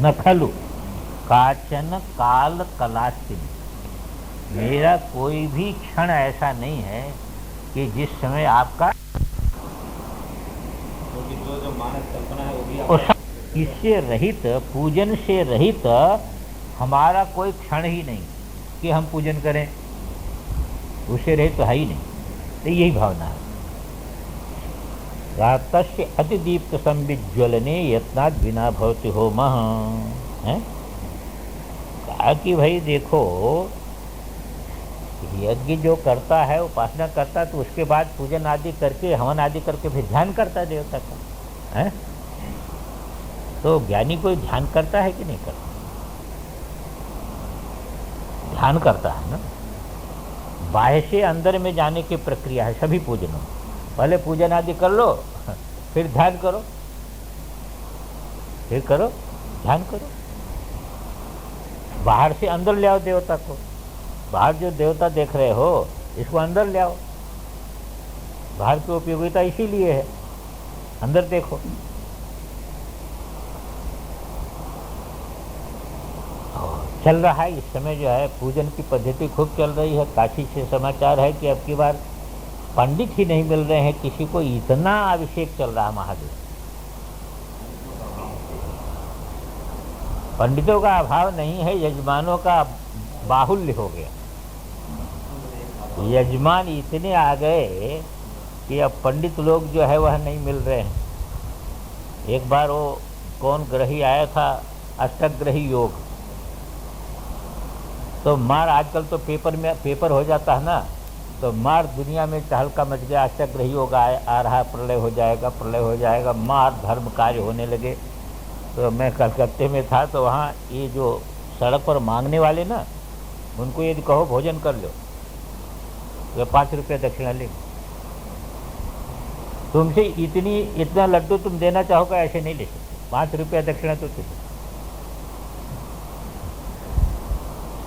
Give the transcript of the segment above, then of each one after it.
न खलु काचन काल कलास्तिनी, मेरा कोई भी क्षण ऐसा नहीं है कि जिस समय आपका जो मानस कल्पना है वो भी इससे रहित, पूजन से रहित हमारा कोई क्षण ही नहीं कि हम पूजन करें, उससे रहित तो है ही नहीं। तो यही भावना है। रातस्य अतिदीप्त संविज्वलने यत्नात् विना भवति होमः है। कहा कि भाई देखो, यज्ञ जो करता है, उपासना करता है, तो उसके बाद पूजन आदि करके, हवन आदि करके फिर ध्यान करता है देवता का है। तो ज्ञानी कोई ध्यान करता है कि नहीं करता? ध्यान करता है ना। बाह्य से अंदर में जाने की प्रक्रिया है सभी पूजनों। पहले पूजन आदि कर लो, फिर ध्यान करो, फिर करो ध्यान करो। बाहर से अंदर ले आओ देवता को। बाहर जो देवता देख रहे हो, इसको अंदर ले आओ। बाहर की उपयोगिता इसीलिए है, अंदर देखो। चल रहा है इस समय जो है पूजन की पद्धति खूब चल रही है। काशी से समाचार है कि अब की बार पंडित ही नहीं मिल रहे हैं किसी को, इतना अभिषेक चल रहा है महादेव। पंडितों का अभाव नहीं है, यजमानों का बाहुल्य हो गया। यजमान इतने आ गए कि अब पंडित लोग जो है वह नहीं मिल रहे हैं। एक बार वो कौन ग्रही आया था, अष्टग्रही योग, तो मार आजकल तो पेपर में पेपर हो जाता है ना, तो मार दुनिया में तहलका मच गया। अष्टग्रही योग आ रहा, प्रलय हो जाएगा, प्रलय हो जाएगा, मार धर्म कार्य होने लगे। तो मैं कलकत्ते में था, तो वहाँ ये जो सड़क पर मांगने वाले ना, उनको यदि कहो भोजन कर लो, वे 5 रुपये दक्षिणा लेंगे। तुमसे इतना लड्डू तुम देना चाहोगे, ऐसे नहीं ले सकते, 5 रुपया दक्षिणा तो तुम।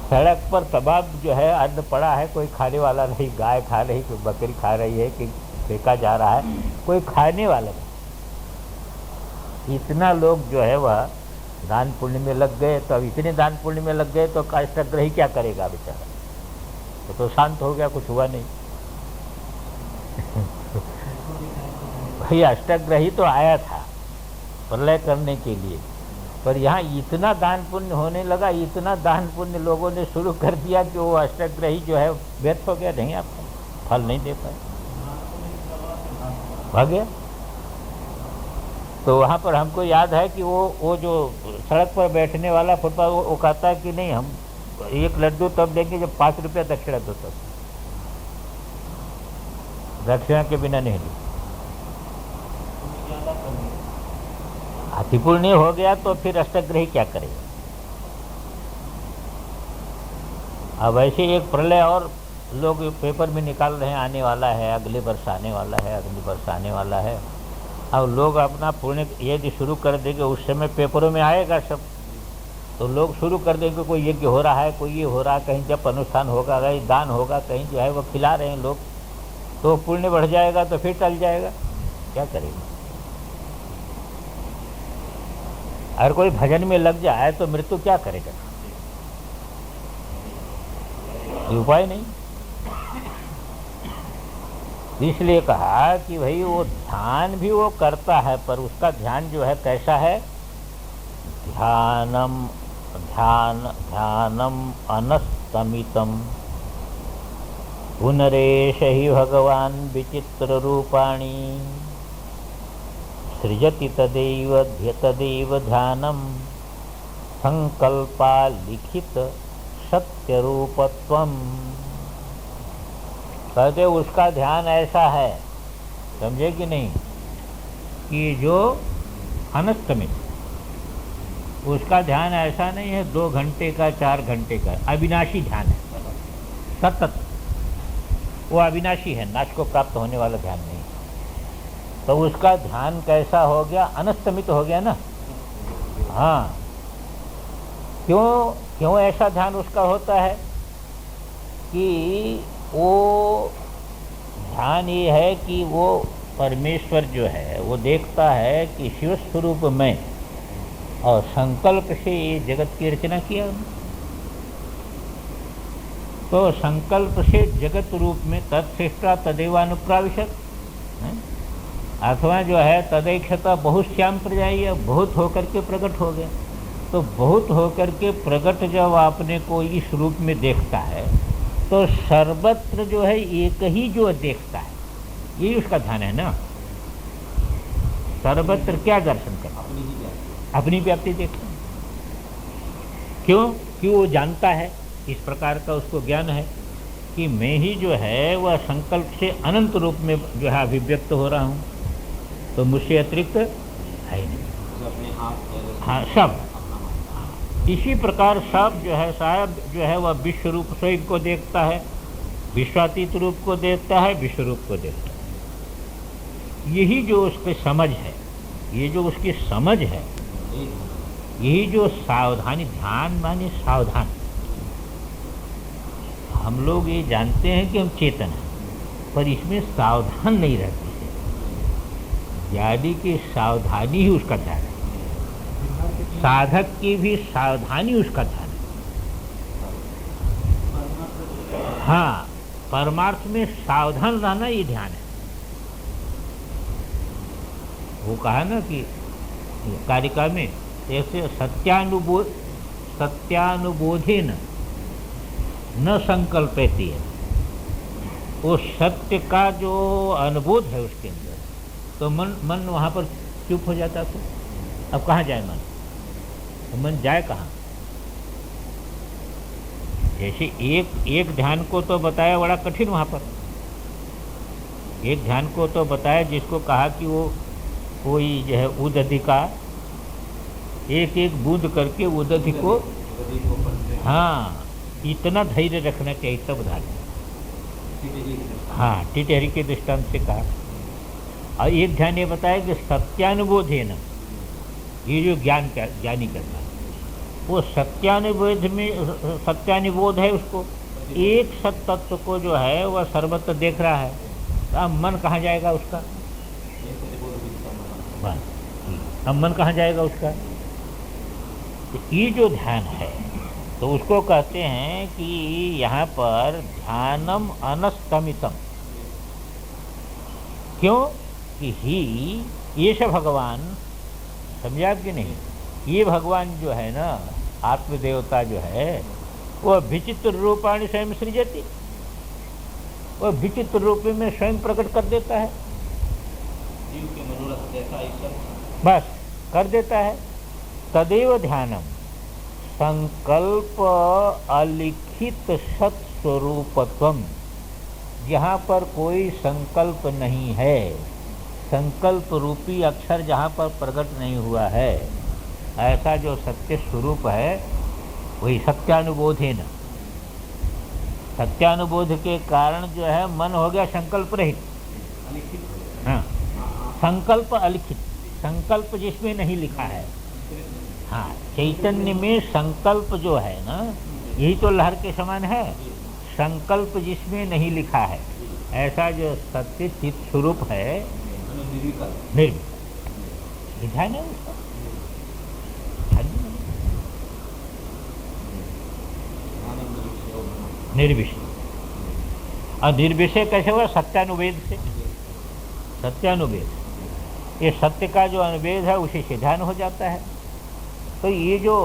सड़क पर तबाब जो है अन्न पड़ा है, कोई खाने वाला नहीं। गाय खा रही, कोई बकरी खा रही है, कि फेंका जा रहा है, कोई खाने वाला नहीं। इतना लोग जो है वह दान पुण्य में लग गए। तो अब इतने दान पुण्य में लग गए तो अष्टग्रही क्या करेगा बेचारा? तो शांत हो गया, कुछ हुआ नहीं। भाई अष्टग्रही तो आया था प्रलय करने के लिए, पर यहाँ इतना दान पुण्य होने लगा, इतना दान पुण्य लोगों ने शुरू कर दिया कि वो अष्टग्रही जो है व्यर्थ हो गया, नहीं आपको फल नहीं दे पाए, भाग गया। तो वहाँ पर हमको याद है कि वो जो सड़क पर बैठने वाला फुटपाथ, वो कहता है कि नहीं, हम 1 लड्डू तब देंगे जब 5 रुपया दक्षिणा दो, तब दक्षिणा के बिना नहीं ली। अतिपूर्ण हो गया तो फिर अष्टग्रही क्या करेगा? अब ऐसे एक प्रलय और लोग पेपर में निकाल रहे हैं, आने वाला है, अगले वर्ष आने वाला है, अगले वर्ष आने वाला है। अब लोग अपना पुण्य यदि शुरू कर देंगे, उस समय पेपरों में आएगा सब, तो लोग शुरू कर देंगे, कोई यज्ञ हो रहा है, कोई ये हो रहा है, कहीं जब अनुष्ठान होगा, कहीं दान होगा, कहीं जो है वो खिला रहे हैं लोग, तो पुण्य बढ़ जाएगा, तो फिर टल जाएगा। क्या करेगा? अगर कोई भजन में लग जाए तो मृत्यु क्या करेगा? उपाय नहीं। इसलिए कहा कि भाई वो ध्यान भी वो करता है, पर उसका ध्यान जो है कैसा है? ध्यानम अनस्तमितम पुनरेश ही भगवान विचित्र रूपाणी सृजति तदेव ध्यानम संकल्पा लिखित सत्य रूपत्वम। कहते उसका ध्यान ऐसा है, समझे कि नहीं, कि जो अनस्तमित, उसका ध्यान ऐसा नहीं है 2 घंटे का, 4 घंटे का, अविनाशी ध्यान है, सतत। वो अविनाशी है, नाश को प्राप्त होने वाला ध्यान नहीं। तो उसका ध्यान कैसा हो गया? अनस्तमित हो गया ना। हाँ, क्यों ऐसा ध्यान उसका होता है? कि वो ध्यान ये है कि वो परमेश्वर जो है वो देखता है कि शिव स्वरूप में और संकल्प से ये जगत की रचना किया उन्होंने। तो संकल्प से जगत रूप में तत्सृष्टा तदेवानुप्राविशत, अथवा जो है तदैक्षता बहुत श्याम प्रजाई, बहुत होकर के प्रकट हो गया। तो बहुत होकर के प्रकट जब आपने को इस रूप में देखता है तो सर्वत्र जो है एक ही जो देखता है, यही उसका ध्यान है ना। सर्वत्र क्या दर्शन करता, अपनी व्याप्ति देखता है। क्यों? कि वो जानता है, इस प्रकार का उसको ज्ञान है कि मैं ही जो है वह संकल्प से अनंत रूप में जो है अभिव्यक्त हो रहा हूँ, तो मुझसे अतिरिक्त है ही नहीं। हाँ, सब इसी प्रकार सब जो है साहब जो है वह विश्व रूप स्वयं को देखता है, विश्वातीत रूप को देखता है, विश्व रूप को देखता है। यही जो उसकी समझ है, ये जो उसकी समझ है, यही जो सावधानी, ध्यान माने सावधान। हम लोग ये जानते हैं कि हम चेतन हैं, पर इसमें सावधान नहीं रहते हैं। यानी कि सावधानी ही उसका ध्यान है, साधक की भी सावधानी उसका ध्यान है। हाँ, परमार्थ में सावधान रहना ये ध्यान है। वो कहा ना कि कारिका में ऐसे सत्यानुबोधेन न संकल्पयति है, वो सत्य का जो अनुबोध है उसके अंदर, तो मन वहाँ पर चुप हो जाता। तो अब कहाँ जाए मन? तो मन जाए कहाँ? जैसे एक ध्यान को तो बताया बड़ा कठिन, वहाँ पर एक ध्यान को तो बताया जिसको कहा कि वो कोई जो है उदधि का एक एक बूंद करके उदधि को, हाँ, इतना धैर्य रखना चाहिए तब ध्यान। हाँ, टिटहरी के दृष्टांत से कहा। और एक ध्यान ये बताया कि सत्यानुबोध है ना, ये जो ज्ञानी करना है वो सत्यानुबोध में, सत्यानुबोध है उसको, एक सत तत्व को जो है वह सर्वत्र देख रहा है। तो अब मन कहाँ जाएगा उसका? अब मन कहाँ जाएगा उसका? तो ये जो ध्यान है तो उसको कहते हैं कि यहाँ पर ध्यानम अनस्तमितम। क्यों? कि ही ये सब भगवान, समझा कि नहीं, ये भगवान जो है ना, आत्मदेवता जो है, वह विचित्र रूपाणि स्वयं सृजति, वह विचित्र रूप में स्वयं प्रकट कर देता है, जीव के मनोरथ जैसा बस कर देता है। तदेव ध्यानम संकल्प अलिखित सत्स्वरूपत्वम, जहाँ पर कोई संकल्प नहीं है, संकल्प रूपी अक्षर जहाँ पर प्रकट नहीं हुआ है, ऐसा जो सत्य स्वरूप है वही सत्यानुबोध है ना। सत्यानुबोध के कारण जो है मन हो गया संकल्प रहित। हाँ, संकल्प अलिखित, संकल्प जिसमें नहीं लिखा है। हाँ, चैतन्य में संकल्प जो है ना, यही तो लहर के समान है। संकल्प जिसमें नहीं लिखा है, ऐसा जो सत्य चित स्वरूप है, निर्विकल्प ध्यान है उसका। निर्विषय, और निर्विषय कैसे हुआ? सत्यानुवेद से। सत्यानुवेद, ये सत्य का जो अनुवेद है उसी से ध्यान हो जाता है। तो ये जो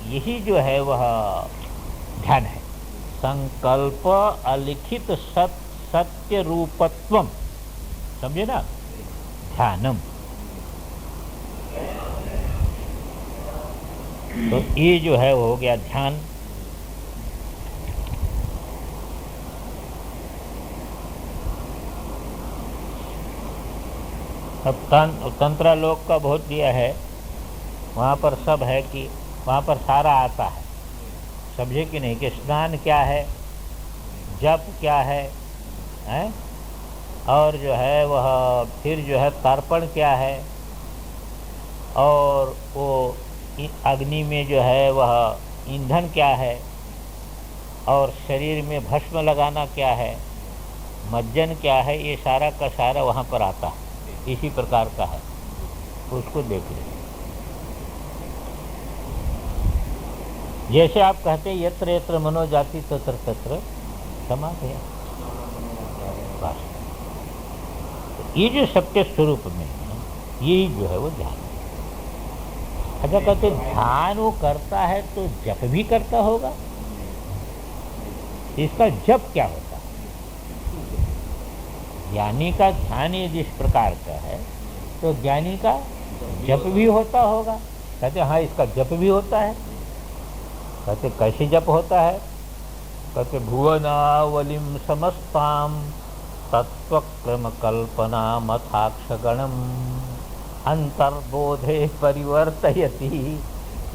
यही जो है वह ध्यान है। संकल्प अलिखित सत्य रूपत्वम, समझे ना, ध्यानम। तो ये जो है वो हो गया ध्यान। अब तंत्रालोक का बहुत दिया है, वहाँ पर सब है कि वहाँ पर सारा आता है, समझे कि नहीं, कि स्नान क्या है, जप क्या है, हैं? और जो है वह फिर जो है तर्पण क्या है, और वो अग्नि में जो है वह ईंधन क्या है, और शरीर में भस्म लगाना क्या है, मज्जन क्या है, ये सारा का सारा वहाँ पर आता है। इसी प्रकार का है, उसको देख ले। जैसे आप कहते हैं यत्र यत्र मनोजाति तत्र तत्र समाधि। बस ये जो सत्य स्वरूप में है, यही जो है वो ध्यान है। अच्छा, कहते ध्यान वो करता है तो जप भी करता होगा। इसका जप क्या होता है? ज्ञानी का ध्यान यदि इस प्रकार का है तो ज्ञानी का जप भी होता होगा। कहते हाँ, इसका जप भी होता है। कहते कैसे जप होता है? कहते भुवनावलिम समस्ताम तत्वक्रम कल्पना मथाक्षगणम अंतर्बोधे परिवर्तयति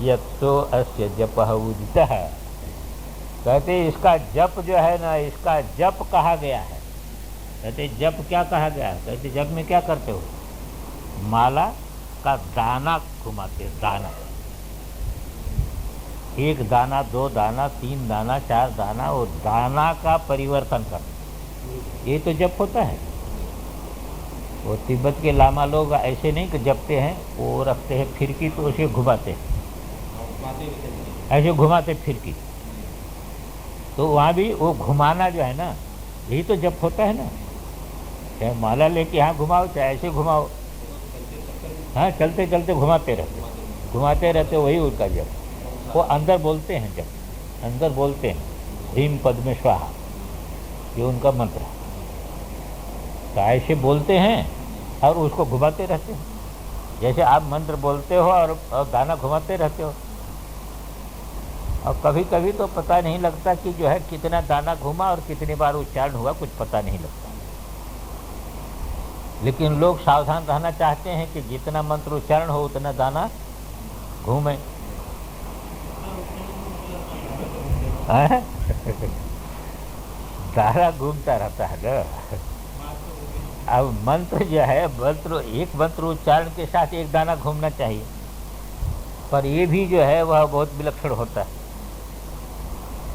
यत्तो अस्य जपः उदितः। कहते इसका जप जो है ना, इसका जप कहा गया है। कहते जप क्या कहा गया है? कहते जप में क्या करते हो? माला का दाना घुमाते, दाना, एक दाना, दो दाना, तीन दाना, चार दाना, वो दाना का परिवर्तन करते, ये तो जप होता है। वो तिब्बत के लामा लोग ऐसे नहीं कि जपते हैं, वो रखते हैं फिरकी तो उसे घुमाते हैं, ऐसे घुमाते फिरकी। तो वहाँ भी वो घुमाना जो है ना, यही तो जप होता है ना। चाहे माला लेके यहाँ घुमाओ, चाहे ऐसे घुमाओ, हाँ, चलते चलते घुमाते रहते, वही उनका जप। वो अंदर बोलते हैं, जब अंदर बोलते हैं ह्रीम पद्मे स्वाहा, ये उनका मंत्र है। तो ऐसे बोलते हैं और उसको घुमाते रहते हैं। जैसे आप मंत्र बोलते हो और दाना घुमाते रहते हो, और कभी कभी तो पता नहीं लगता कि जो है कितना दाना घुमा और कितनी बार उच्चारण हुआ, कुछ पता नहीं लगता। लेकिन लोग सावधान रहना चाहते हैं कि जितना मंत्र उच्चारण हो उतना दाना घूमे। दाना घूमता रहता है ना। अब मंत्र जो है, मंत्र एक मंत्र उच्चारण के साथ एक दाना घूमना चाहिए, पर ये भी जो है वह बहुत विलक्षण होता है।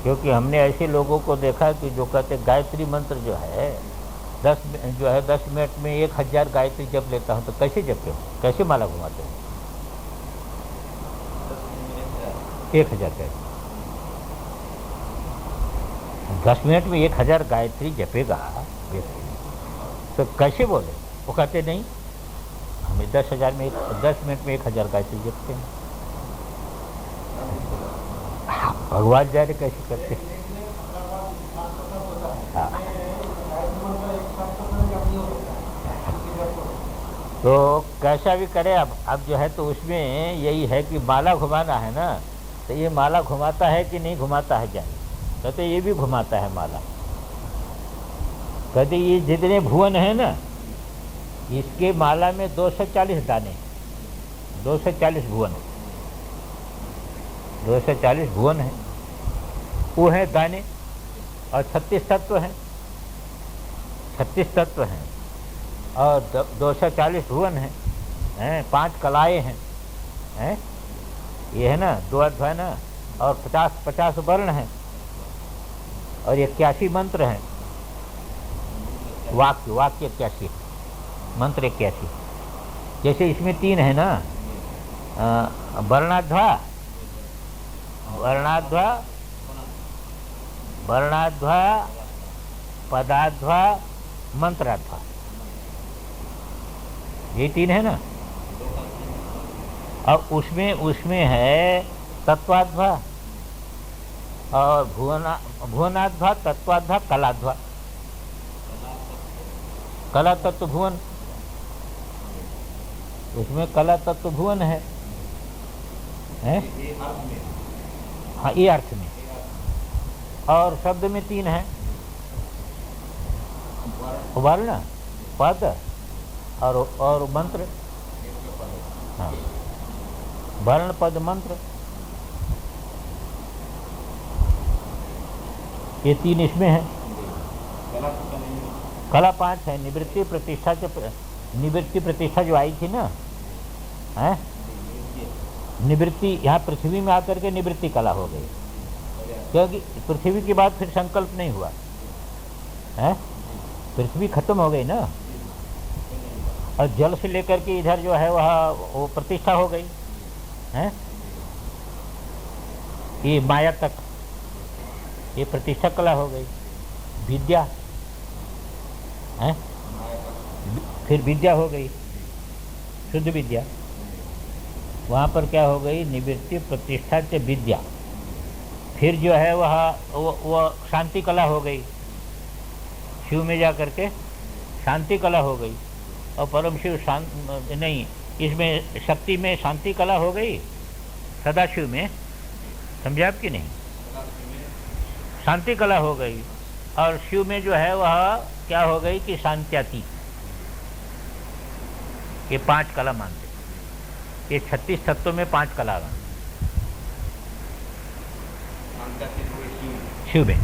क्योंकि हमने ऐसे लोगों को देखा कि जो कहते गायत्री मंत्र जो है 10 मिनट में 1000 गायत्री जप लेता हूँ। तो कैसे जपते हो? कैसे माला घुमाते हो? 1000 गायत्री 10 मिनट में 1000 गायत्री जपेगा तो कैसे बोले? वो कहते नहीं, हमें 10 मिनट में 1000 गायत्री जपते हैं। भगवान जाने कैसे करते हैं। तो कैसा भी करे, अब जो है तो उसमें यही है कि माला घुमाना है ना। तो ये माला घुमाता है कि नहीं घुमाता है जाने? कहते ये भी घुमाता है माला। कहते ये जितने भुवन है ना, इसके माला में 240 दाने, 240 भुवन, 240 भुवन है, वो है दाने। और 36 तत्व हैं, 36 तत्व हैं, और 240 भुवन हैं, 5 कलाएँ हैं, ये है ना, 2 अध्याय ना, और 50 वर्ण हैं, और 81 मंत्र हैं। वाक्य 81, मंत्र 81। जैसे इसमें 3 है ना, वर्णाध्वा, पदाध्वा, मंत्राध्वा, ये 3 है ना। और उसमें है तत्वाध्वा और भुवनाध्वा, तत्वाध्वा, कलाध्वा। कला तत्व भुवन, उसमें कला तत्व भुवन है? हाँ, ये अर्थ में। और शब्द में 3 है, वर्ण, पद और मंत्र। हाँ, वर्ण, पद, मंत्र, ये 3 इसमें है। कला 5 है। निवृत्ति प्रतिष्ठा जो आई थी ना, है निवृत्ति, यहाँ पृथ्वी में आकर के निवृत्ति कला हो गई। क्योंकि पृथ्वी के बाद फिर संकल्प नहीं हुआ है, पृथ्वी खत्म हो गई ना, और जल से लेकर के इधर जो है वह वो प्रतिष्ठा हो गई है। ये माया तक, ये प्रतिष्ठा कला हो गई। विद्या है, फिर विद्या हो गई शुद्ध विद्या। वहाँ पर क्या हो गई, निवृत्ति प्रतिष्ठा से विद्या। फिर जो है वह शांति कला हो गई, शिव में जा करके शांति कला हो गई। और परम शिव शांत नहीं, इसमें शक्ति में शांति कला हो गई, सदाशिव में, समझे आप कि नहीं, शांति कला हो गई। और शिव में जो है वह क्या हो गई कि शांत्यातीत। ये 5 कला मानते, ये 36 तत्वों में 5 कला मानते शिव में।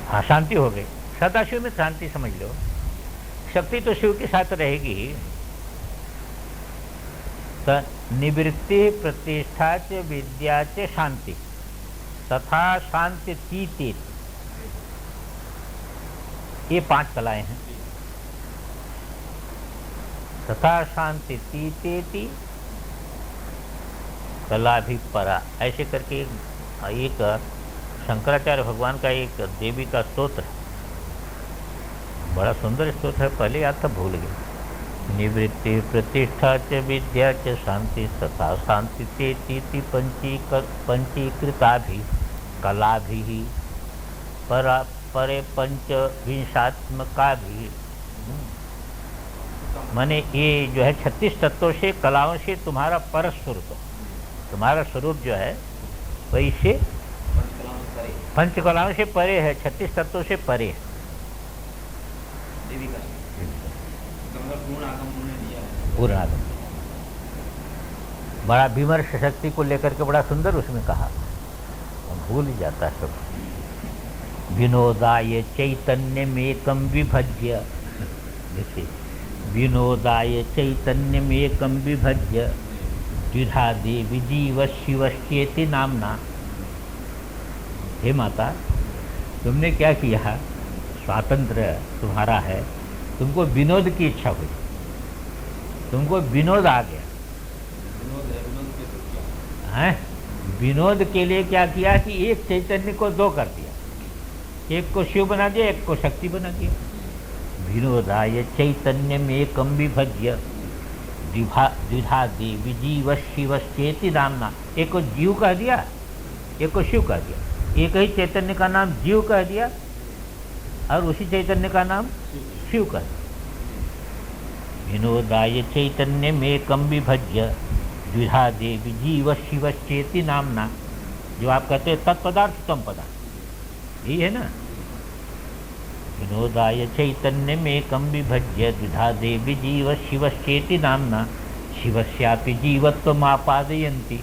हाँ, शांति हो गई, सदाशिव में शांति समझ लो। शक्ति तो शिव के साथ रहेगी ही। तो निवृत्ति प्रतिष्ठा च विद्या च शांति तथा शांति तीते, ये 5 कलाएं हैं। तथा शांति तीतेति कला भी परा, ऐसे करके एक शंकराचार्य भगवान का एक देवी का स्तोत्र, बड़ा सुंदर स्तोत्र है, पहले याद था भूल गए। निवृत्ति प्रतिष्ठा च विद्या च शांति तथा शांति तेति पंचीकृता भी कला भी परे पंचविंशात्मका भी। माने ये जो है 36 तत्वों से, कलाओं से तुम्हारा पर स्वरूप, तुम्हारा स्वरूप जो है वैसे पंचकलाओं से परे है, 36 तत्वों से परे है। पूर्ण आगम, बड़ा विमर्श शक्ति को लेकर के बड़ा सुंदर उसमें कहा, भूल ही जाता है सब। विनोदाय चैतन्यमेकं विभज्य, देखिए, विनोदाय चैतन्यमेकं विभज्य द्विधा देवी जीव शिवश्चेति नामना। हे माता, तुमने क्या किया, स्वातंत्र तुम्हारा है, तुमको विनोद की इच्छा हुई, तुमको विनोद आ गया है। विनोद के लिए क्या किया कि एक चैतन्य को 2 कर दिया, एक को शिव बना दिया, एक को शक्ति बना दिया। विनोदाय चैतन्यमेकं विभज्य द्विधा देवी जीव शिवश्चेति नामना, एक को जीव कह दिया, एक को शिव कह दिया। एक ही चैतन्य का नाम जीव कह दिया और उसी चैतन्य का नाम शिव कह दिया। विनोदाय चैतन्यमेकं विभज्य द्विधा देवी जीव शिवश्चेति नामना। जो आप कहते हैं तत्पदार्थ तम पदार्थ, यही है ना। विनोदाय चैतन्यमेकं विभज्य द्विधा देवी जीव शिवश्चेति नामना शिवस्यापि जीवत्वमापादयन्ति।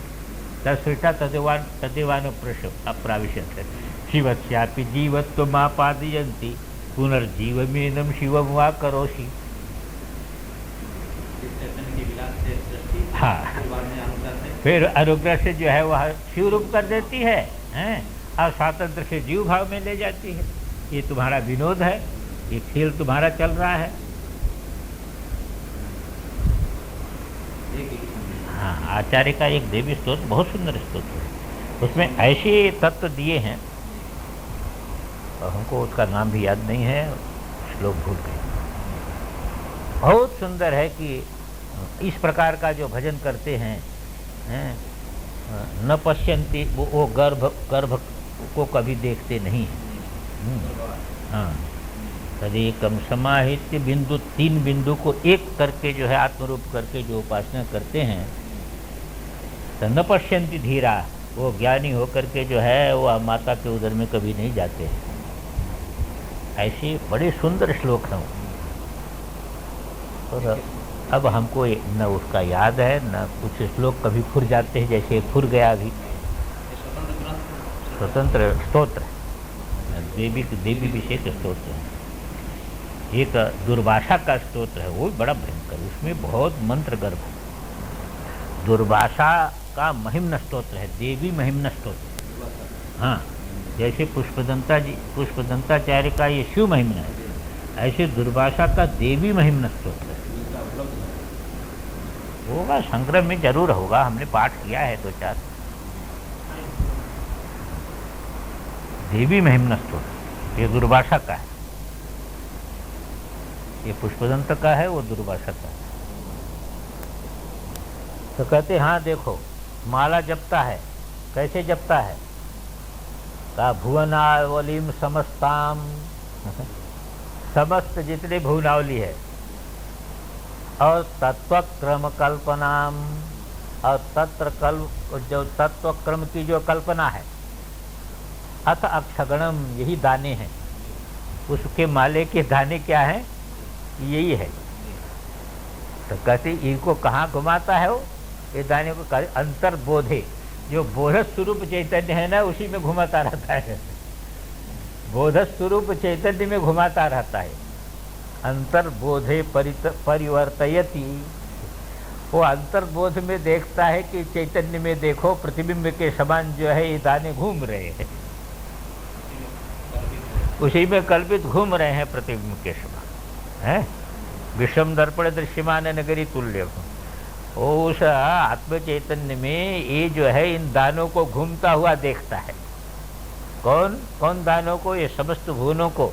तत्सृष्टा तदेवान अप्राविशत् शिवस्यापि जीवत्वमापादयन्ति पुनर्जीवमेनं शिवं वा करोषि। हाँ, फिर अनुग्रह से जो है वह शिव रूप कर देती है, और स्वातंत्र से जीव भाव में ले जाती है। ये तुम्हारा विनोद है, ये खेल तुम्हारा चल रहा है। हाँ, आचार्य का एक देवी स्तोत्र बहुत सुंदर स्तोत्र है, उसमें ऐसे तत्व दिए हैं और हमको उसका नाम भी याद नहीं है, श्लोक भूल गए। बहुत सुंदर है कि इस प्रकार का जो भजन करते हैं, न पश्यन्ति, वो गर्भ को कभी देखते नहीं हैं। हाँ, तदेकम समाहित्य बिंदु, 3 बिंदु को एक करके जो है आत्मरूप करके जो उपासना करते हैं, तो न पश्यन्ति धीरा, वो ज्ञानी होकर के जो है वो माता के उदर में कभी नहीं जाते हैं। ऐसे बड़े सुंदर श्लोक हैं। और अब हमको न उसका याद है, न कुछ श्लोक कभी फुर जाते हैं, जैसे फुर गया अभी। स्वतंत्र स्तोत्र, देवी विषय के स्तोत्र है। एक दुर्वासा का स्तोत्र है, वो बड़ा भयंकर, उसमें बहुत मंत्र गर्भ है। दुर्वासा का महिम्न स्तोत्र है, देवी महिम्न स्तोत्र। हाँ, जैसे पुष्पदंताचार्य का ये शिव महिम्न है, ऐसे दुर्वासा का देवी महिम्न स्तोत्र है। होगा संग्रह में, जरूर होगा, हमने पाठ किया है 2-4। देवी महिम्नस्तु, ये दुर्वासा का है, ये पुष्पदंत का है, वो दुर्वासा का है। तो कहते हाँ देखो माला जपता है, कैसे जपता है? ता भुवनावलीम समस्ताम, समस्त जितने भुवनावली है, और तत्वक्रम कल्पनाम, और जो तत्वक्रम की जो कल्पना है, अथ अक्षगणम, यही दाने हैं, उसके माले के दाने क्या हैं? यही है। तो कहते इनको कहाँ घुमाता है वो? ये दाने को कहते अंतर्बोधे, जो बोधस स्वरूप चैतन्य है ना, उसी में घुमाता रहता है। बोधस स्वरूप चैतन्य में घुमाता रहता है। अंतर्बोधे परिवर्तयति, वो अंतर्बोध में देखता है कि चैतन्य में देखो प्रतिबिंब के समान जो है ये दाने घूम रहे हैं, उसी में कल्पित घूम रहे हैं प्रतिबिंब के समान है। विषम दर्पण दृश्यमान नगरी तुल्य, उस आत्म चैतन्य में ये जो है इन दानों को घूमता हुआ देखता है। कौन कौन दानों को? ये समस्त भुवनों को,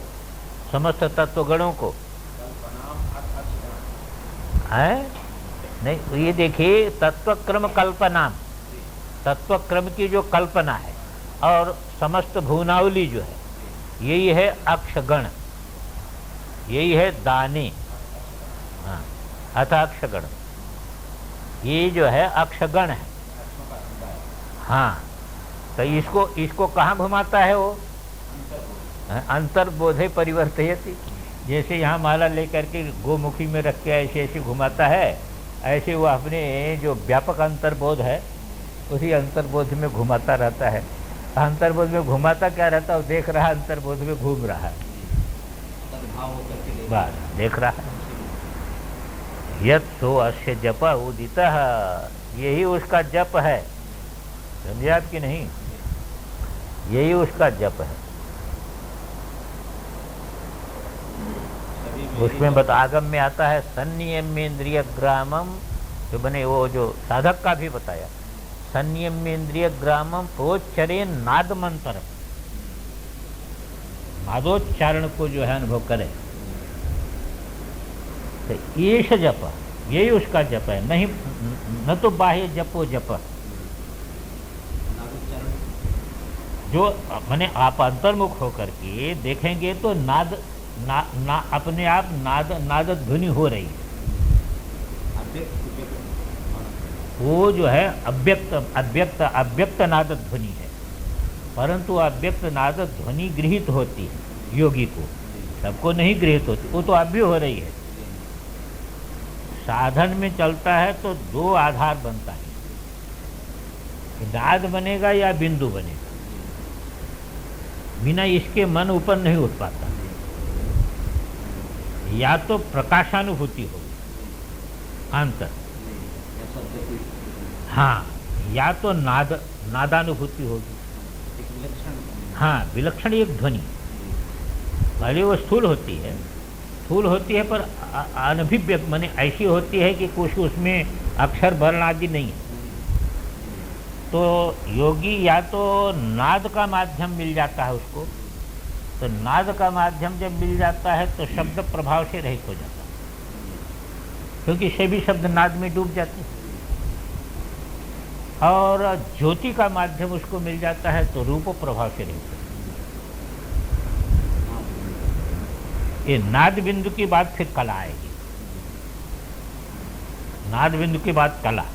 समस्त तत्वगणों को है। नहीं, ये देखिए तत्वक्रम कल्पना, तत्वक्रम की जो कल्पना है, और समस्त भुवनावली जो है, यही है अक्षगण, यही है दाने। हाँ, अथ अक्षगण, ये जो है अक्षगण है। हाँ, तो इसको कहाँ घुमाता है वो? अंतर्बोधे परिवर्तयति, जैसे यहाँ माला लेकर के गोमुखी में रख के ऐसे ऐसे घुमाता है, ऐसे वो अपने जो व्यापक अंतर्बोध है उसी अंतर्बोध में घुमाता रहता है। अंतर्बोध में घुमाता क्या रहता है? वो देख रहा है, अंतर्बोध में घूम रहा है, बस देख रहा है। यत् सो अस्य जप उदितः, यही उसका जप है। समझे आप कि नहीं? यही उसका जप है। उसमें आगम में आता है संयमेन्द्रिय ग्रामम, जो बने वो जो साधक का भी बताया, संयमेन्द्रिय ग्रामम प्रोच्चरे नाद मंत्र, नादोच्चारण को जो है अनुभव करे, तो ये जप, यही उसका जप है। नहीं, न तो बाह्य जपो जप, जो माने आप अंतर्मुख होकर के देखेंगे तो नाद अपने आप नाद ध्वनि हो रही है। वो जो है अव्यक्त नाद ध्वनि है, परंतु अव्यक्त नाद ध्वनि गृहित होती है योगी को, सबको नहीं गृहित होती, वो तो अभी हो रही है। साधन में चलता है तो दो आधार बनता है, नाद बनेगा या बिंदु बनेगा, बिना इसके मन ऊपर नहीं उठ पाता। या तो प्रकाशानुभूति होगी अंतर, हाँ, या तो नादानुभूति होगी, हाँ, विलक्षण एक ध्वनि। पहले वो स्थूल होती है पर अनभिव्यक्त माने ऐसी होती है कि कुछ उसमें अक्षर वर्ण आदि नहीं है। तो योगी या तो नाद का माध्यम मिल जाता है उसको, तो नाद का माध्यम जब मिल जाता है तो शब्द प्रभाव से रहित हो जाता है, क्योंकि सभी शब्द नाद में डूब जाते हैं। और ज्योति का माध्यम उसको मिल जाता है तो रूप प्रभाव से रहित हो जाता है। ये नाद बिंदु की बात फिर कला आएगी, नाद बिंदु की बात कला,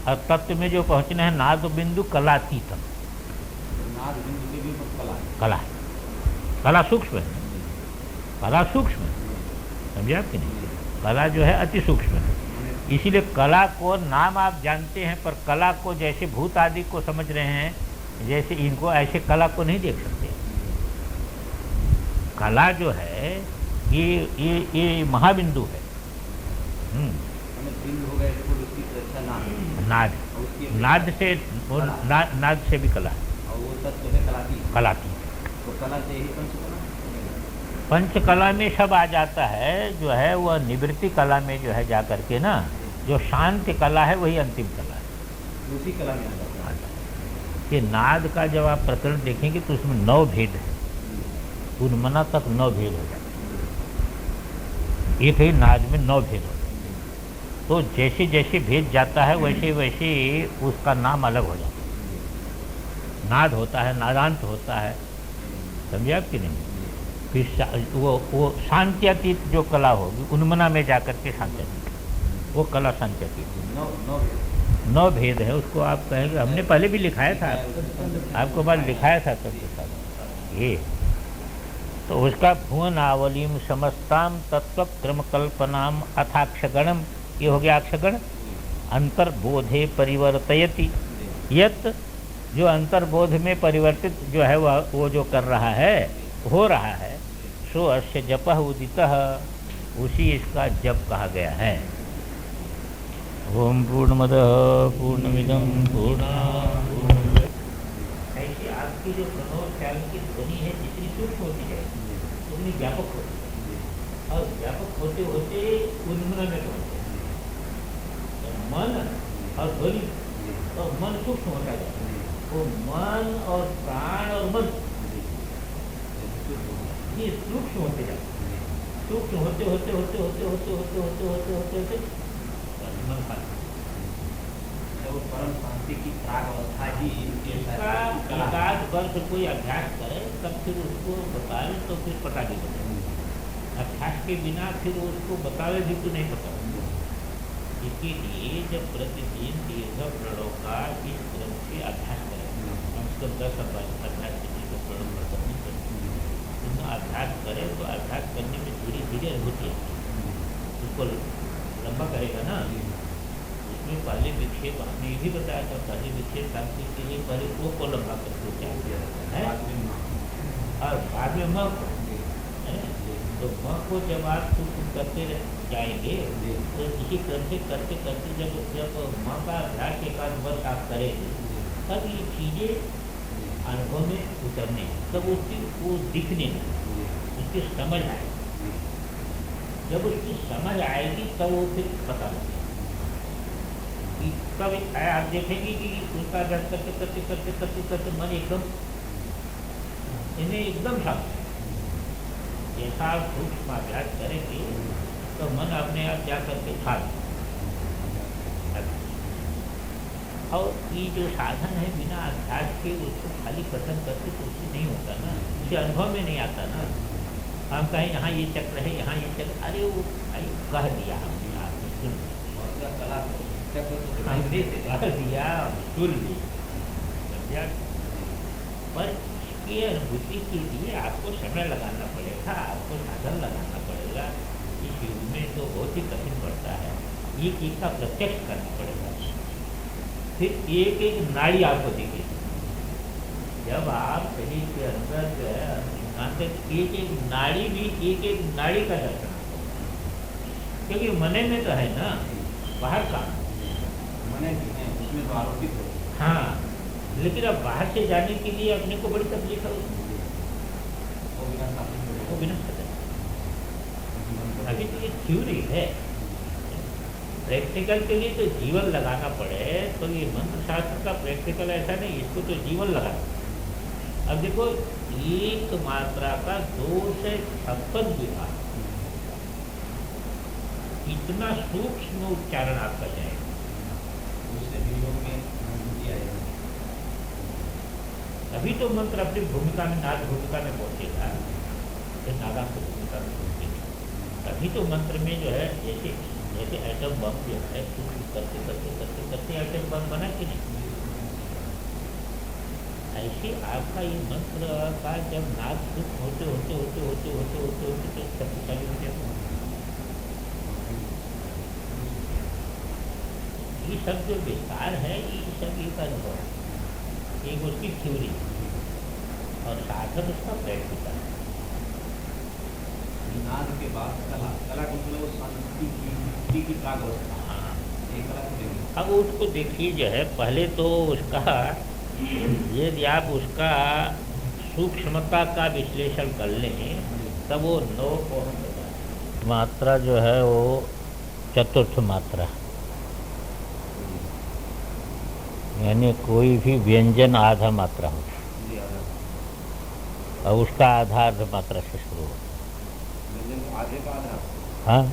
और तत्व में जो पहुंचना है नाद बिंदु कलातीतम, नाद बिंदु की भी कला है, कला सूक्ष्म है, कला सूक्ष्म है, समझे आप कि नहीं? कला जो है अति सूक्ष्म है, इसीलिए कला को नाम आप जानते हैं, पर कला को जैसे भूत आदि को समझ रहे हैं, जैसे इनको ऐसे कला को नहीं देख सकते। कला जो है ये महाबिंदु है। नाद से नाद से भी कला है, कलाती। पंचकला में सब आ जाता है, जो है वह निवृत्ति कला में जो है जा करके ना, जो शांति कला है वही अंतिम कला है, उसी कला में आ जाता है। कि नाद का जब आप प्रकरण देखेंगे तो उसमें 9 भेद है, उन्मना तक 9 भेद हो जाते, एक ही नाद में 9 भेद हो जाते। तो जैसे जैसे भेद जाता है वैसे वैसे उसका नाम अलग हो जाता है। नाद होता है, नादांत होता है, समझे आप कि नहीं। फिर वो शांत्यातीत जो कला होगी उन्मना में जाकर के शांत्यातीत, वो कला शांत्यातीत। 9 भेद है, उसको आप कहेंगे, हमने पहले भी लिखाया था, आपको बार लिखाया था सबके साथ ये। तो उसका भुवनावलीम समस्ताम तत्व क्रम कल्पनाम अथाक्षगणम, ये हो गया अक्षगण। अंतर्बोधे परिवर्तयति, यत जो अंतर्बोध में परिवर्तित जो है वो जो कर रहा है, हो रहा है, सो अस्य जपः उदितः, उसी इसका जप कहा गया है। ओम पूर्णमदः पूर्णमिदं पूर्णात्। ऐसी आपकी जो प्रणव ख्याल की ध्वनि है जितनी सूक्ष्म होती है उतनी व्यापक होती है, और व्यापक होते होते उन्मना में पहुँचते हैं। तो मन और ध्वनि, तो मन सूक्ष्म होता जाता है, वो मन और प्राण और मन ये सूक्ष्म होते जाते, सूक्ष्म होते होते होते होते होते होते होते होते होते होते मन शांति, वो परम शांति की प्राग अवस्था ही। इसका एकाध वर्ष कोई अभ्यास करे तब फिर उसको बतावे तो फिर पता नहीं चले, अभ्यास के बिना फिर उसको बतावे भी तो नहीं पता। इसके लिए जब प्रतिदिन दीर्घ प्रणव का इस क्रम से अभ्यास करें, कम से कम 10 अभ्यास करने को प्रणव नहीं करें, अभ्यास करें तो अभ्यास करने में धीरे धीरे अनुभूति आती है। उसको लंबा करेगा ना, उसमें पहले विक्षेप हमने ये भी बताया था, पहले विक्षेप शांति के लिए पहले को लंबा करके चाहिए और बाद में म को, तो म को जब आप कुछ करते जाएंगे तो इसी क्रम से करते करते जब म का अभ्यास एक आध वर्ष आप करेंगे तब ये चीज़ें अनुभव में उतरने, तब उसकी वो दिखने, उसकी समझ आएगी। जब उसकी समझ आएगी तब वो फिर पता लगेगा। तब आप देखेंगे कि उसका अभ्यास करते करते करते करते करते मन एकदम इन्हें एकदम शांत है। जैसा आप सूक्ष्म अभ्यास करेंगे तो मन अपने आप जा करके शांत। और ये जो साधन है बिना अभ्यास के उसको खाली कथन करके तो उससे नहीं होता ना, उसे अनुभव में नहीं आता ना। हम कहें यहाँ ये चक्र है, यहाँ ये चक्र, अरे वो कह दिया हमने, आपने सुन दिया, सुन लिया, पर इसकी अनुभूति के लिए आपको समय लगाना पड़ेगा, आपको साधन लगाना पड़ेगा। इस युग में तो बहुत ही कठिन पड़ता है, ये चीज का प्रत्यक्ष करना पड़ेगा। फिर एक एक नाड़ी आपको दिखेगी, जब आप शरीर के अंदर जो है एक एक नाड़ी भी एक एक नाड़ी का दर्शन, क्योंकि मने में तो है ना, बाहर का मने उसमें तो आरोपित हो। हाँ, लेकिन अब बाहर से जाने के लिए अपने को बड़ी तकलीफ है, वो बिना अभी तो ये थ्योरी है, प्रैक्टिकल के लिए तो जीवन लगाना पड़े। तो ये मंत्र शास्त्र का प्रैक्टिकल ऐसा नहीं, इसको तो जीवन लगाना। अब देखो, एक मात्रा का 256 विभाग, इतना सूक्ष्म उच्चारण आपका जाएगा, उससे वियोग में अभी तो मंत्र अपनी भूमिका में, नाद भूमिका में पहुंचेगा, नादा की भूमिका में पहुंचेगा, तभी तो मंत्र में जो है जैसे जैसे एटम बम जो है सूक्ष्म करते करते करते करते एटम बम बना कि नहीं, ऐसे आपका ये मंत्र का जब नाद सूक्ष्म होते होते होते होते होते होते होते तो शक्तिशाली हो जाता है। ये सब जो विस्तार है, ये सब एक अनुभव है, एक उसकी थ्योरी और साधन उसका प्रैक्टिकल है। नाद के बाद कला, कला को मतलब शांति की प्राग अवस्था। हाँ, अब उसको देखिए जो है, पहले तो उसका यदि आप उसका सूक्ष्मता का विश्लेषण कर लें तब वो 9 मात्रा जो है वो चतुर्थ मात्रा, यानी कोई भी व्यंजन आधा मात्रा हो और उसका आधा अर्ध मात्रा से शुरू हो। आधे का आधा। हाँ,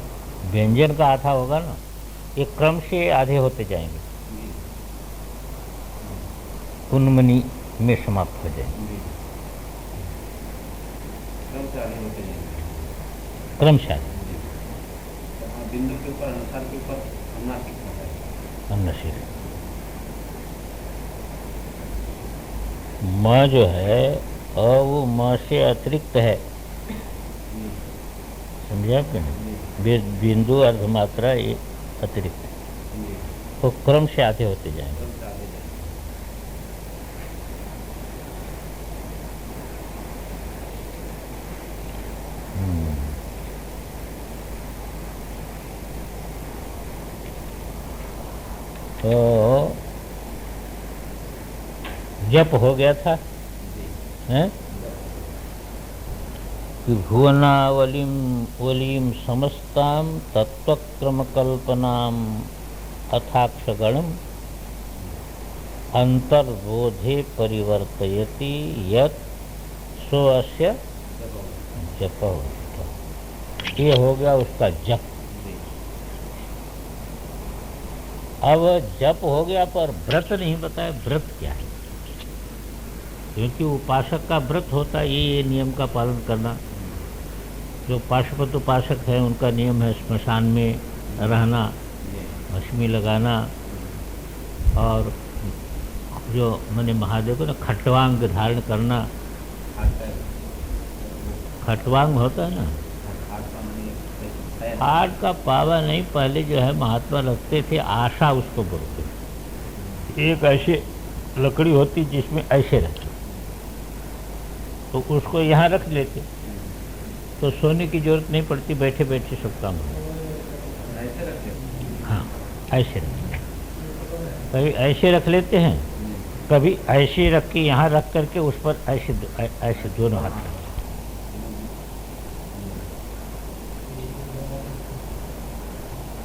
व्यंजन का आधा होगा ना, ये क्रम से आधे होते जाएंगे, कुनमनी में समाप्त हो जाएंगे, क्रम से आधे होते जाएंगे। क्रम से बिंदु के ऊपर अनुसार के ऊपर अनुनासिक होता है। अनुनासिक म जो है वो म से अतिरिक्त है, समझे आपने? बिंदु अर्धमात्रा ये अतिरिक्त है, तो क्रम से आधे होते जाएंगे। तो जप हो गया था, हैं? कि भुवनावलीम समस्ताम तत्वक्रम कल्पनाम अथाक्षगणम अंतर्बोधे परिवर्तयति यत् स्वस्य जप। ये हो गया उसका जप। अब जप हो गया, पर व्रत नहीं बताया। व्रत क्या है? क्योंकि उपासक का व्रत होता है ये नियम का पालन करना। जो पाशुपत उपासक है उनका नियम है स्मशान में रहना, भस्मी लगाना, और जो मैंने महादेव को ना खटवांग धारण करना। खटवांग होता है ना, हाथ का पावा नहीं, पहले जो है महात्मा रखते थे, आशा उसको बोलते। एक ऐसे लकड़ी होती जिसमें ऐसे रखते, तो उसको यहाँ रख लेते, तो सोने की जरूरत नहीं पड़ती, बैठे बैठे सब काम हो। हाँ, ऐसे रख, कभी ऐसे रख लेते हैं, कभी ऐसे रख के यहाँ रख करके उस पर ऐसे दोनों हाथ रख।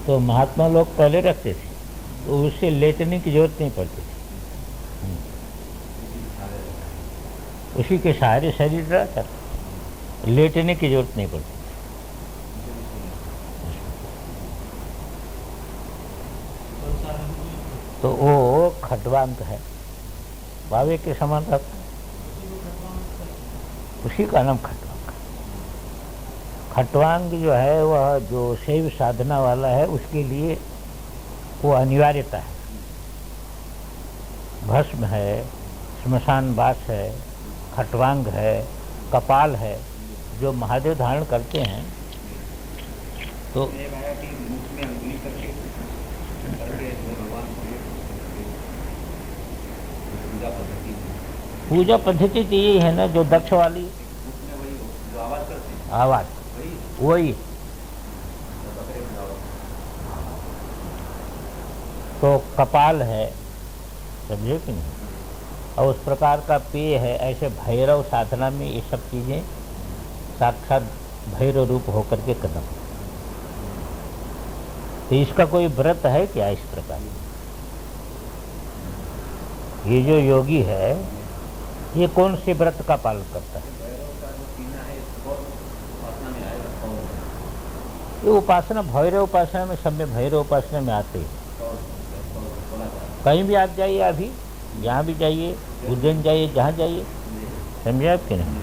तो महात्मा लोग पहले रखते थे, तो उससे लेटने की जरूरत नहीं पड़ती थी, उसी के सहारे शरीर रहता, लेटने की जरूरत नहीं पड़ती। तो वो खटवांग है, बावे के समान रखता, उसी का नाम खटवांग। खटवांग जो है वह जो शैव साधना वाला है उसके लिए वो अनिवार्यता है। भस्म है, स्मशान वास है, खटवांग है, कपाल है, जो महादेव धारण करते हैं। तो पूजा पद्धति तो यही है ना, जो दक्ष वाली आवाज वही। तो कपाल है, समझे कि नहीं? और उस प्रकार का पेय है। ऐसे भैरव साधना में ये सब चीजें साक्षात भैरव रूप होकर के कदम। तो इसका कोई व्रत है क्या? इस प्रकार ये जो योगी है ये कौन से व्रत का पालन करता है? ये उपासना भैरव उपासना में, सब में भैरव उपासना में आते हैं। कहीं भी आप जाइए, अभी जहाँ भी जाइए, उज्जैन जाइए, जहाँ जाइए, समझे आप कि नहीं?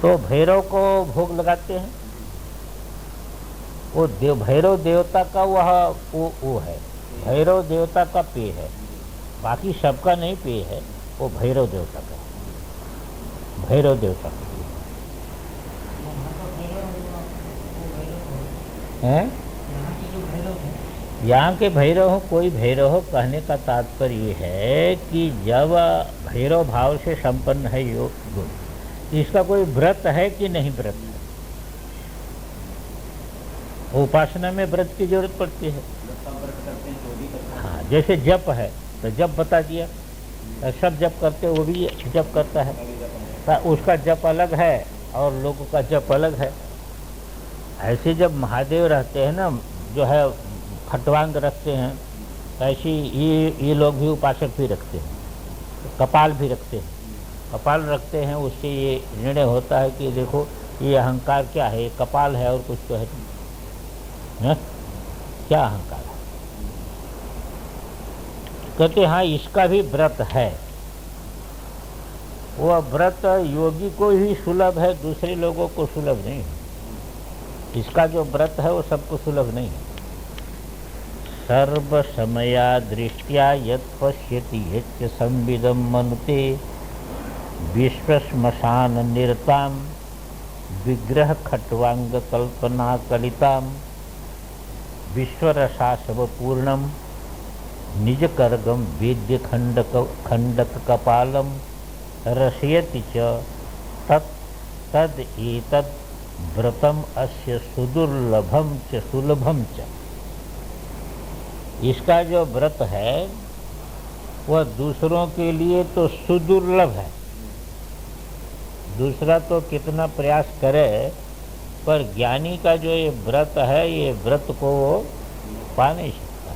तो भैरव को भोग लगाते हैं। वो भैरव देवता का वो है, भैरव देवता का पेय है, बाकी सबका नहीं पेय है, वो भैरव देवता का, भैरव देवता का है। यहाँ के भैरव हो, कोई भैरव हो, कहने का तात्पर्य ये है कि जब भैरव भाव से संपन्न है योग, इसका कोई व्रत है कि नहीं व्रत है? उपासना में व्रत की जरूरत पड़ती है। हाँ, जैसे जप है तो जप बता दिया, सब जप करते, वो भी जप करता है, तो उसका जप अलग है और लोगों का जप अलग है। ऐसे जब महादेव रहते हैं ना, जो है खटवांग रखते हैं, ऐसी ये लोग भी उपासक भी रखते हैं, कपाल भी रखते हैं। कपाल रखते हैं, उससे ये निर्णय होता है कि देखो ये अहंकार क्या है, ये कपाल है और कुछ तो है नहीं, क्या अहंकार है। कहते हाँ इसका भी व्रत है, वह व्रत योगी को ही सुलभ है, दूसरे लोगों को सुलभ नहीं है। इसका जो व्रत है वो सबको सुलभ नहीं है। सर्व समया दृष्टिया यत् पश्यति यच्च संविदं मनुते विश्व श्मशान निरताम विग्रह खट्वांग कल्पना कलिताम विश्वरसाशव पूर्णम निज कर्गम वेद्य खंडक कपालम रसयति च तत् तद एतद् व्रतम अस्य सुदुर्लभम च सुलभम च। इसका जो व्रत है वह दूसरों के लिए तो सुदुर्लभ है। दूसरा तो कितना प्रयास करे, पर ज्ञानी का जो ये व्रत है, ये व्रत को वो पा नहीं सकता,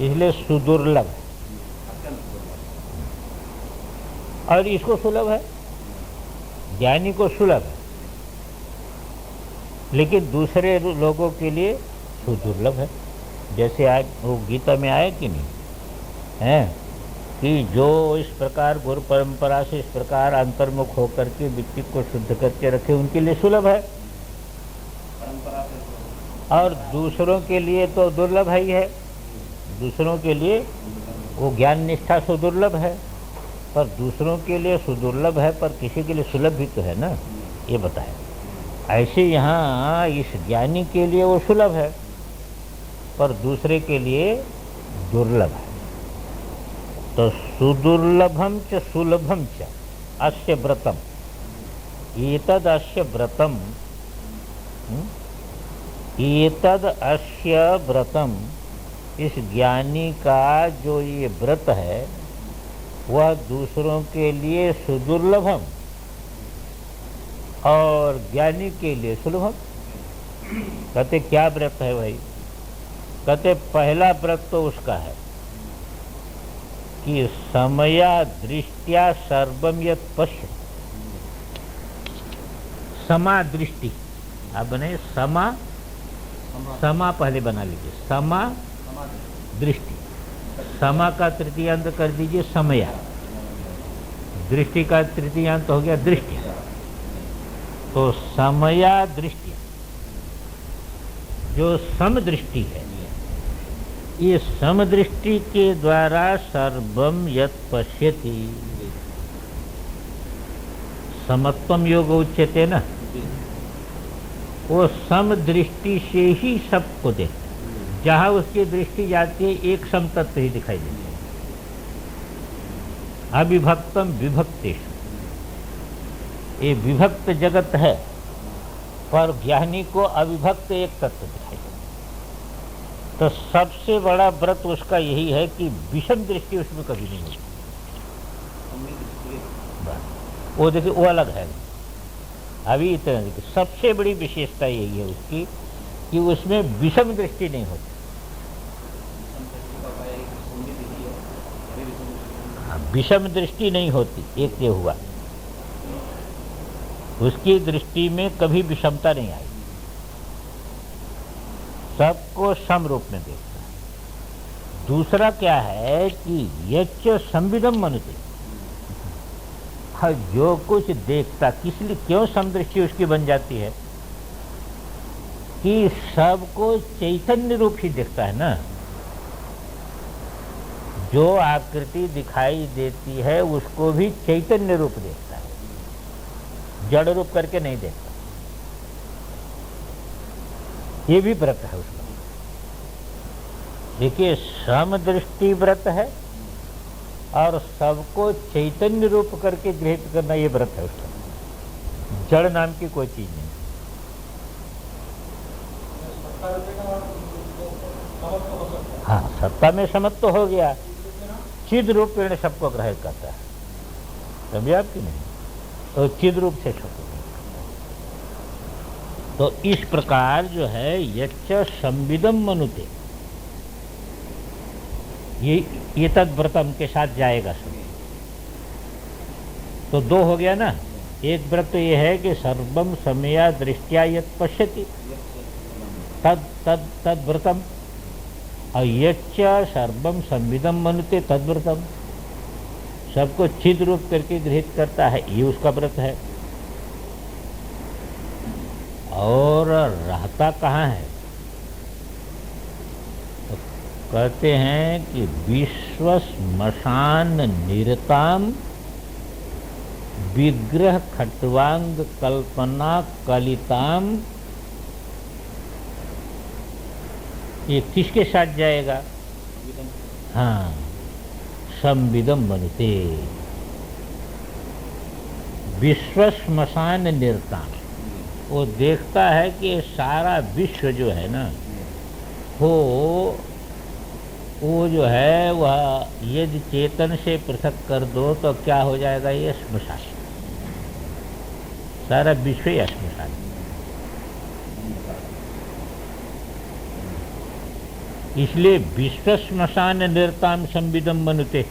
इसलिए सुदुर्लभ है। और इसको सुलभ है, ज्ञानी को सुलभ है, लेकिन दूसरे लोगों के लिए सुदुर्लभ है। जैसे आज वो गीता में आया कि नहीं है कि जो इस प्रकार गुरु परंपरा से इस प्रकार अंतर्मुख होकर के व्यक्ति को शुद्ध करके रखे, उनके लिए सुलभ है, और दूसरों के लिए तो दुर्लभ ही है। दूसरों के लिए वो ज्ञान निष्ठा सुदुर्लभ है, पर दूसरों के लिए सुदुर्लभ है, पर किसी के लिए सुलभ भी तो है ना, ये बताए। ऐसे यहाँ इस ज्ञानी के लिए वो सुलभ है, पर दूसरे के लिए दुर्लभ है। तो सुदुर्लभम च सुलभम च अस्य व्रतम, एतद अस्य व्रतम, एतद अस्य व्रतम, इस ज्ञानी का जो ये व्रत है वह दूसरों के लिए सुदुर्लभम और ज्ञानी के लिए सुलभम। कहते क्या व्रत है भाई? कहते पहला व्रत तो उसका है कि समया दृष्टिया सर्वम यत् पश्य। समा दृष्टि, आप बने समा, समा पहले बना लीजिए, समा दृष्टि। समा का तृतीयांत कर दीजिए समया, दृष्टि का तृतीयांत हो गया दृष्टि। तो समया दृष्टि, जो समदृष्टि है, ये समदृष्टि के द्वारा सर्वम यत् पश्यति, समत्वम योग उच्यते ना, वो समदृष्टि से ही सबको देखता है। जहाँ उसकी दृष्टि जाती है एक सम तत्व ही दिखाई देता है। अविभक्तम विभक्तेषु, ये विभक्त जगत है, पर ज्ञानी को अविभक्त एक तत्व दिखाई देता है। तो सबसे बड़ा व्रत उसका यही है कि विषम दृष्टि उसमें कभी नहीं होती। वो देखिए वो अलग है, अभी इतना देखिए सबसे बड़ी विशेषता यही है उसकी कि उसमें विषम दृष्टि नहीं होती। विषम दृष्टि नहीं होती, एक ये हुआ, उसकी दृष्टि में कभी विषमता नहीं आई, सबको सम रूप में देखता है। दूसरा क्या है कि यच्च संविदम मनुते, जो कुछ देखता, किस लिए, क्यों समदृष्टि उसकी बन जाती है कि सबको चैतन्य रूप ही देखता है ना। जो आकृति दिखाई देती है उसको भी चैतन्य रूप देखता है, जड़ रूप करके नहीं देखता। ये भी व्रत है उसका। देखिए समदृष्टि व्रत है और सबको चैतन्य रूप करके गृहित करना, ये व्रत है उसका। जड़ नाम की कोई चीज नहीं। हाँ, सत्ता में समत्व हो गया, चिद रूपेण सबको ग्रहित करता है, समझे आपकी नहीं, तो चिद रूप से सबको। तो इस प्रकार जो है यच्च संविदम मनुते, ये तद्व्रतम के साथ जाएगा सब। तो दो हो गया ना। एक व्रत तो ये है कि सर्वम समया दृष्टिया यत् पश्यति तद्व्रतम, और यच्च सर्वम संविदम मनुते तद्व्रतम, सबको चिद रूप करके गृहित करता है, ये उसका व्रत है। और रहता कहाँ है? तो कहते हैं कि विश्व श्मशान निरताम विग्रह खट्वांग कल्पना कलिताम, ये किसके साथ जाएगा? हाँ, संविदम बनते विश्व श्मशान निरताम। वो देखता है कि सारा विश्व जो है ना, वो जो है वह यदि चेतन से पृथक कर दो तो क्या हो जाएगा? ये श्मशान, सारा विश्व ही श्मशान। इसलिए विश्व श्मशान निरताम संविदम मनुते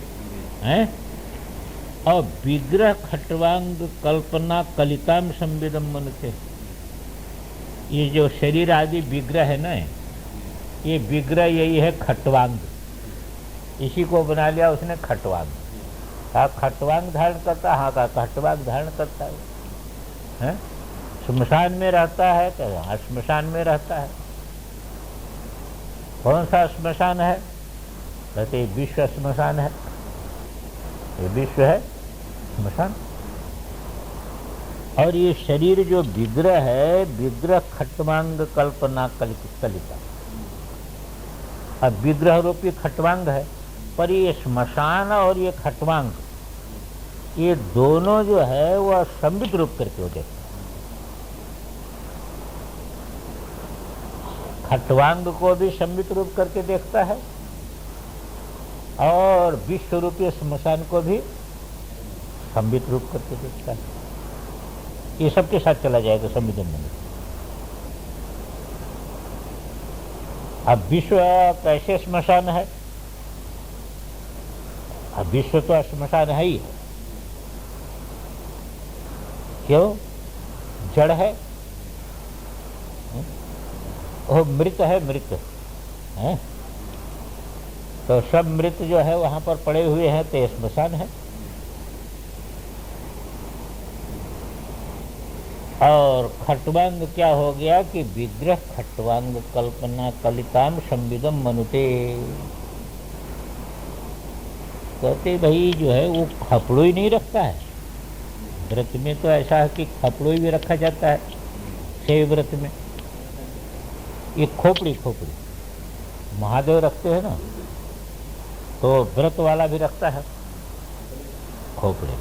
हैं, और विग्रह खट्वांग कल्पना कलिताम संविदम मनुते। ये जो शरीर आदि विग्रह है ना, ये विग्रह यही है खट्वांग, इसी को बना लिया उसने खट्वांग। कहा खट्वांग धारण करता, हाँ कहा खट्वांग धारण करता है। श्मशान में रहता है, तो हाँ श्मशान में रहता है। कौन सा श्मशान है? कहते विश्व श्मशान है, ये विश्व है श्मशान। और ये शरीर जो विग्रह है, विग्रह खट्वांग कल्पना कलिता, अब विग्रह रूपी खट्वांग है, पर ये श्मशान और ये खट्वांग, ये दोनों जो है वह संबित रूप करके होते हैं। खट्वांग को भी संबित रूप करके देखता है, और विश्व रूपी श्मशान को भी संबित रूप करके देखता है। ये सबके साथ चला जाएगा संविदम में। अब विश्व कैसे श्मशान है? अब विश्व तो श्मशान है ही। क्यों? जड़ है, वो मृत है, मृत है, तो सब मृत जो है वहां पर पड़े हुए हैं, तो श्मशान है। और खट्वांग क्या हो गया कि विग्रह खट्वांग कल्पना कलिताम संविदम मनुते। कहते भाई जो है वो खपड़ो ही नहीं रखता है। व्रत में तो ऐसा है कि खपड़ो भी रखा जाता है, शैव व्रत में। ये खोपड़ी महादेव रखते हैं ना, तो व्रत वाला भी रखता है खोपड़ी।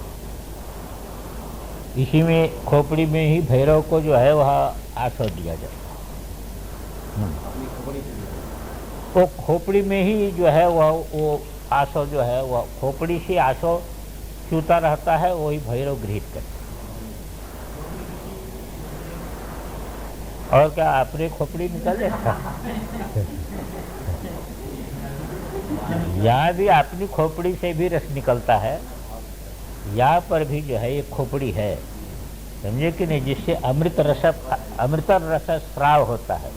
इसी में खोपड़ी में ही भैरव को जो है वह आसो दिया जाता है। वो खोपड़ी में ही जो है वो आसो जो है वह खोपड़ी से आसो छूता रहता है, वही भैरव गृहित करते। और क्या आपने खोपड़ी निकाले? यहाँ भी अपनी खोपड़ी से भी रस निकलता है, यहाँ पर भी जो है ये खोपड़ी है, समझे कि नहीं, जिससे अमृत रस स्राव होता है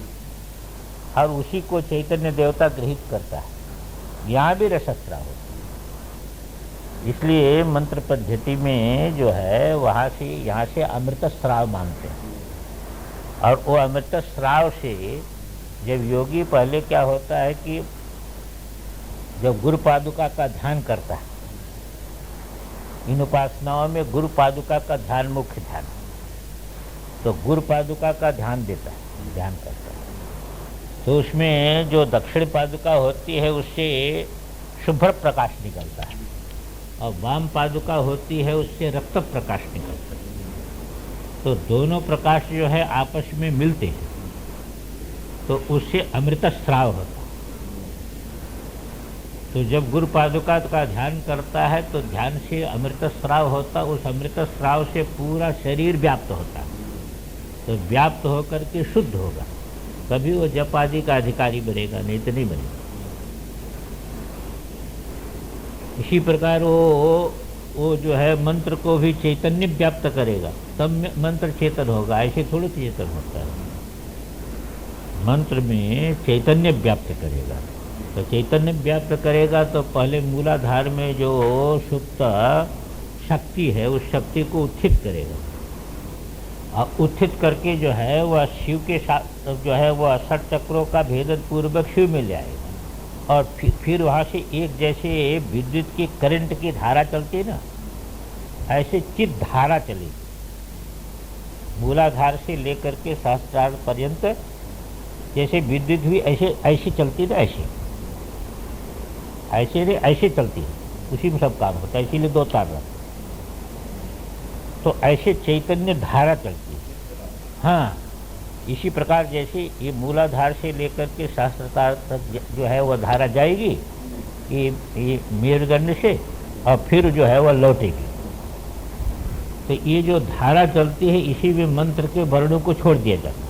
और उसी को चैतन्य देवता गृहित करता है। यहाँ भी रस स्राव होता है। इसलिए मंत्र पद्धति में जो है वहाँ से यहाँ से अमृत स्राव मानते हैं। और वो अमृत स्राव से जब योगी पहले क्या होता है कि जब गुरु पादुका का ध्यान करता है, इन उपासनाओं में गुरु पादुका का ध्यान मुख्य ध्यान, तो गुरु पादुका का ध्यान देता है, ध्यान करता है, तो उसमें जो दक्षिण पादुका होती है उससे शुभ्र प्रकाश निकलता है, और वाम पादुका होती है उससे रक्त प्रकाश निकलता है। तो दोनों प्रकाश जो है आपस में मिलते हैं, तो उससे अमृत स्राव होता है। तो जब गुरु पादुका का ध्यान करता है तो ध्यान से अमृत स्राव होता, उस अमृत स्राव से पूरा शरीर व्याप्त होता है। तो व्याप्त होकर के शुद्ध होगा, कभी वो जप आदि का अधिकारी बनेगा, नहीं तो नहीं बनेगा। इसी प्रकार वो जो है मंत्र को भी चैतन्य व्याप्त करेगा, तब मंत्र चेतन होगा। ऐसे थोड़ी चेतन होता है, मंत्र में चैतन्य व्याप्त करेगा। तो चैतन्य व्याप्त करेगा तो पहले मूलाधार में जो सुप्त शक्ति है उस शक्ति को उत्थित करेगा, और उत्थित करके जो है वह शिव के साथ जो है वह 60 चक्रों का भेदन पूर्वक शिव में ले आएगा। और फिर वहाँ से एक जैसे विद्युत की करंट की धारा चलती है ना, ऐसे चित धारा चलेगी मूलाधार से लेकर के सहस्त्रार पर्यंत। जैसे विद्युत भी ऐसे चलती ना, ऐसे चलती है, उसी में सब काम होता है, इसीलिए 2 तार रखते। तो ऐसे चैतन्य धारा चलती है। हाँ, इसी प्रकार जैसे ये मूलाधार से लेकर के सहस्त्रार तक जो है वह धारा जाएगी ये मेरुदंड से, और फिर जो है वह लौटेगी। तो ये जो धारा चलती है इसी में मंत्र के वर्णों को छोड़ दिया जाता है।